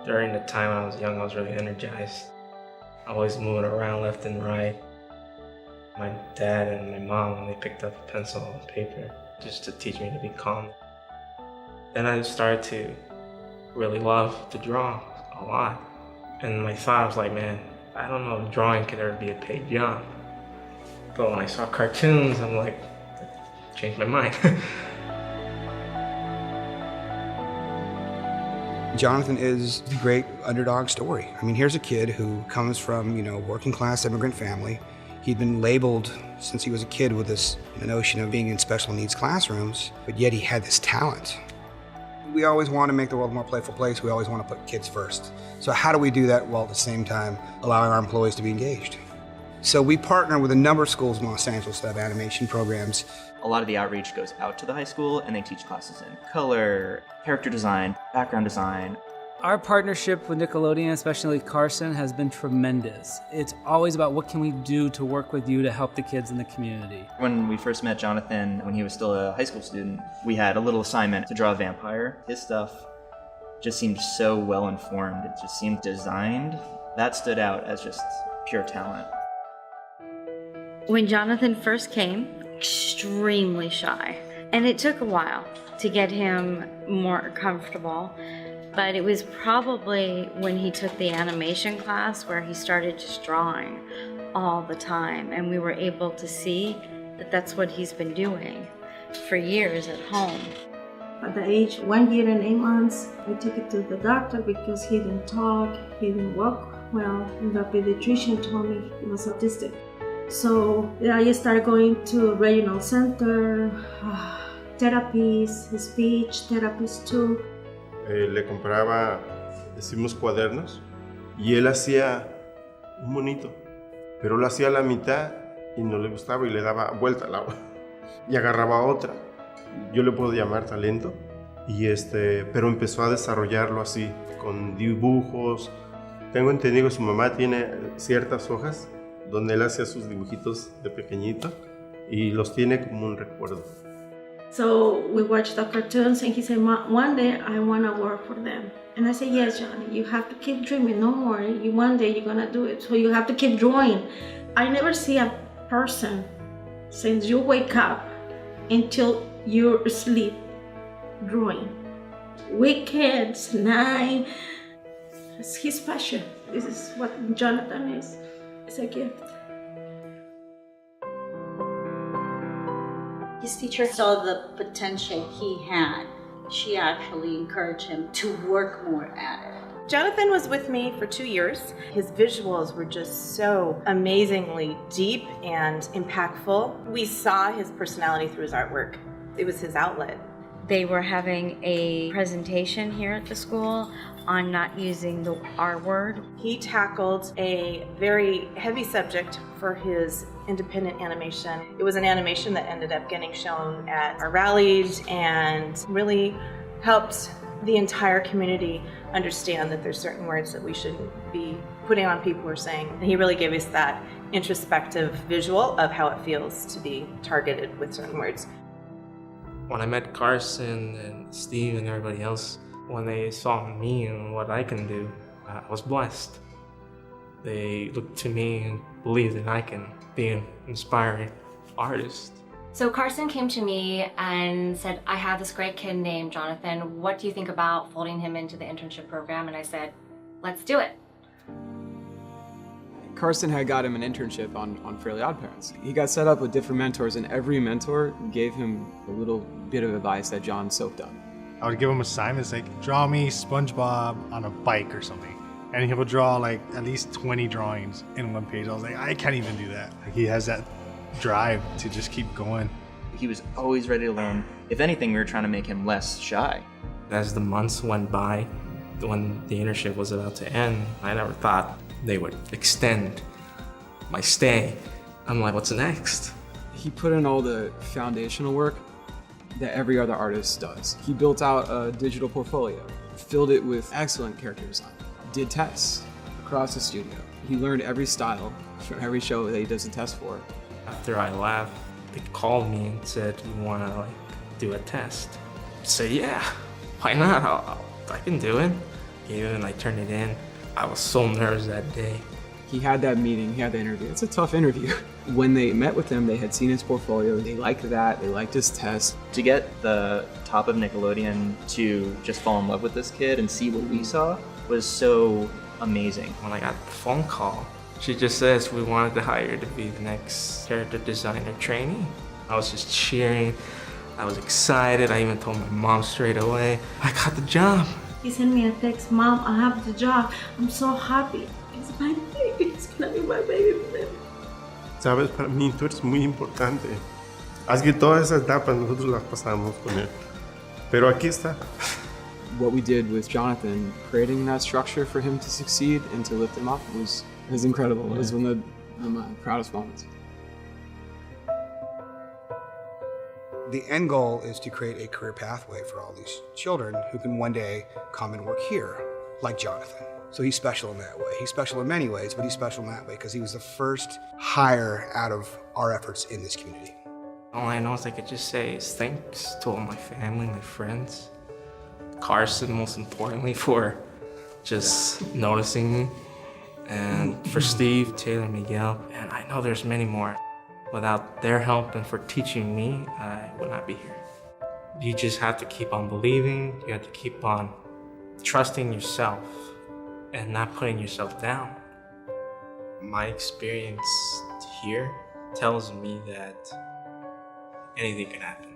During the time I was young, I was really energized. Always moving around left and right. My dad and my mom, when they picked up a pencil and paper, just to teach me to be calm. Then I started to really love to draw a lot. And my thought was like, man, I don't know if drawing could ever be a paid job. But when I saw cartoons, I'm like, changed my mind. Jonathan is the great underdog story. I mean, here's a kid who comes from, working class immigrant family. He'd been labeled since he was a kid with this notion of being in special needs classrooms, but yet he had this talent. We always want to make the world a more playful place. We always want to put kids first. So how do we do that while at the same time allowing our employees to be engaged? So we partner with a number of schools in Los Angeles that have animation programs. A lot of the outreach goes out to the high school and they teach classes in color, character design, background design. Our partnership with Nickelodeon, especially Carson, has been tremendous. It's always about what can we do to work with you to help the kids in the community. When we first met Jonathan, when he was still a high school student, we had a little assignment to draw a vampire. His stuff just seemed so well informed. It just seemed designed. That stood out as just pure talent. When Jonathan first came, extremely shy. And it took a while to get him more comfortable. But it was probably when he took the animation class where he started just drawing all the time. And we were able to see that that's what he's been doing for years at home. At the age 1 year and 8 months, I took it to the doctor because he didn't talk, he didn't walk well, and the pediatrician told me he was autistic. So I started going to a regional center, therapies, speech therapies too. Le compraba, decimos, cuadernos, y él hacía un monito, pero lo hacía a la mitad y no le gustaba y le daba vuelta a la hoja y agarraba otra. Yo le puedo llamar talento, pero empezó a desarrollarlo así, con dibujos. Tengo entendido que su mamá tiene ciertas hojas donde él hacía sus dibujitos de pequeñito y los tiene como un recuerdo. So we watched the cartoons and he said, one day I want to work for them. And I said, yes, Johnny, you have to keep dreaming, don't worry, one day you're going to do it. So you have to keep drawing. I never see a person since you wake up until you sleep drawing. Weekends, night, it's his passion. This is what Jonathan is. It's a gift. His teacher saw the potential he had. She actually encouraged him to work more at it. Jonathan was with me for 2 years. His visuals were just so amazingly deep and impactful. We saw his personality through his artwork. It was his outlet. They were having a presentation here at the school on not using the R word. He tackled a very heavy subject for his independent animation. It was an animation that ended up getting shown at our rallies and really helped the entire community understand that there's certain words that we shouldn't be putting on people or saying. And he really gave us that introspective visual of how it feels to be targeted with certain words. When I met Carson and Steve and everybody else, when they saw me and what I can do, I was blessed. They looked to me and believed that I can be an inspiring artist. So Carson came to me and said, I have this great kid named Jonathan. What do you think about folding him into the internship program? And I said, let's do it. Carson had got him an internship on Fairly Odd Parents. He got set up with different mentors, and every mentor gave him a little bit of advice that John soaked up. I would give him assignments like, draw me SpongeBob on a bike or something. And he would draw like at least 20 drawings in one page. I was like, I can't even do that. He has that drive to just keep going. He was always ready to learn. If anything, we were trying to make him less shy. As the months went by, when the internship was about to end, I never thought they would extend my stay. I'm like, what's next? He put in all the foundational work that every other artist does. He built out a digital portfolio, filled it with excellent character design, did tests across the studio. He learned every style from every show that he does a test for. After I left, they called me and said, you want to do a test? I said, yeah, why not? I can do it. Even I turned it in. I was so nervous that day. He had that meeting, he had the interview. It's a tough interview. When they met with him, they had seen his portfolio, they liked that, they liked his test. To get the top of Nickelodeon to just fall in love with this kid and see what we saw was so amazing. When I got the phone call, she just says we wanted to hire you to be the next character designer trainee. I was just cheering. I was excited. I even told my mom straight away, I got the job. He sent me a text, Mom, I have the job. I'm so happy. It's my baby. It's gonna be my baby. Sabes, para mí tú eres muy importante. Así que todas esas etapas nosotros las pasamos con él. Pero aquí está. What we did with Jonathan, creating that structure for him to succeed and to lift him up was incredible. It was one of my proudest moments. The end goal is to create a career pathway for all these children who can one day come and work here, like Jonathan. So he's special in that way. He's special in many ways, but he's special in that way because he was the first hire out of our efforts in this community. All I know is I could just say is thanks to all my family, my friends, Carson most importantly for just noticing me, and for Steve, Taylor, Miguel, and I know there's many more. Without their help and for teaching me, I would not be here. You just have to keep on believing, you have to keep on trusting yourself and not putting yourself down. My experience here tells me that anything can happen.